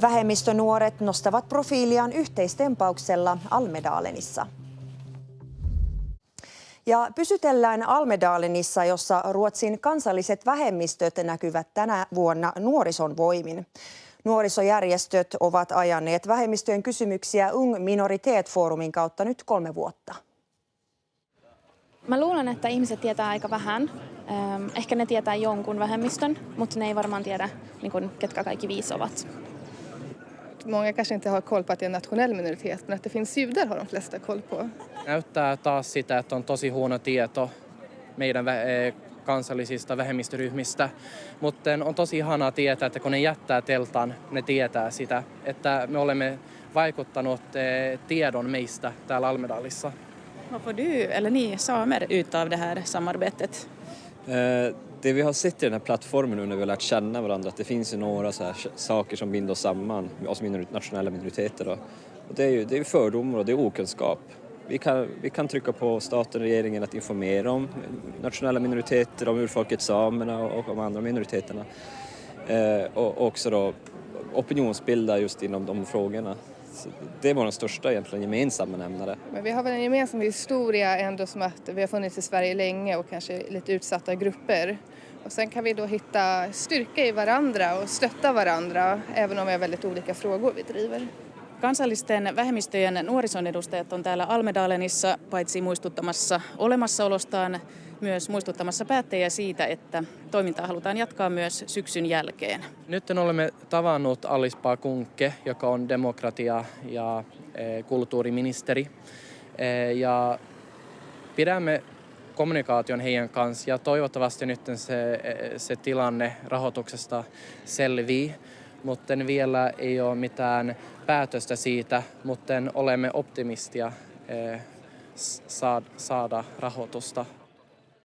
Vähemmistönuoret nostavat profiiliaan yhteistempauksella Almedalenissa. Ja pysytellään Almedalenissa, jossa Ruotsin kansalliset vähemmistöt näkyvät tänä vuonna nuorison voimin. Nuorisojärjestöt ovat ajaneet vähemmistöjen kysymyksiä Ung Minoritet-foorumin kautta nyt 3 vuotta. Mä luulen, että ihmiset tietää aika vähän. Ehkä ne tietää jonkun vähemmistön, mutta ne ei varmaan tiedä, ketkä kaikki 5 ovat. Många kanske inte har koll på att det är en nationell minoritet, men att det finns judar har de flesta koll på. Näyttää taas sitä, että on tosi huono tieto meidän kansallisista vähemmistöryhmistä, mutta on tosi ihanaa tietää, että kun ne jättää teltan, ne tietää sitä, että me olemme vaikuttanut tiedon meistä täällä Almedalissa. Vad får du eller ni samer ut av det här samarbetet? Det vi har sett i den här plattformen nu när vi har lärt känna varandra, att det finns ju några så här saker som binder oss samman, oss nationella minoriteter då. Och det är ju fördomar och det är okunskap. Vi kan trycka på staten och regeringen att informera om nationella minoriteter, om urfolket samerna och om andra minoriteterna. Och också då opinionsbilda just inom de frågorna. Så det var den största egentligen gemensamma nämnare. Men vi har väl en gemensam historia ändå, som att vi har funnits i Sverige länge och kanske lite utsatta grupper. Och sen kan vi då hitta styrka i varandra och stötta varandra, även om vi har väldigt olika frågor vi driver. Kansallisten vähemmistöjen nuorison edustajat on täällä Almedalenissa paitsi muistuttamassa olemassaolostaan, myös muistuttamassa päättäjiä siitä, että toimintaa halutaan jatkaa myös syksyn jälkeen. Nyt olemme tavannut Alice Bah Kuhnke, joka on demokratia- ja kulttuuriministeri. Ja pidämme kommunikaation heidän kanssa ja toivottavasti nyt se tilanne rahoituksesta selvii. Mutta vielä ei ole mitään päätöstä siitä, mutta olemme optimistia saada rahoitusta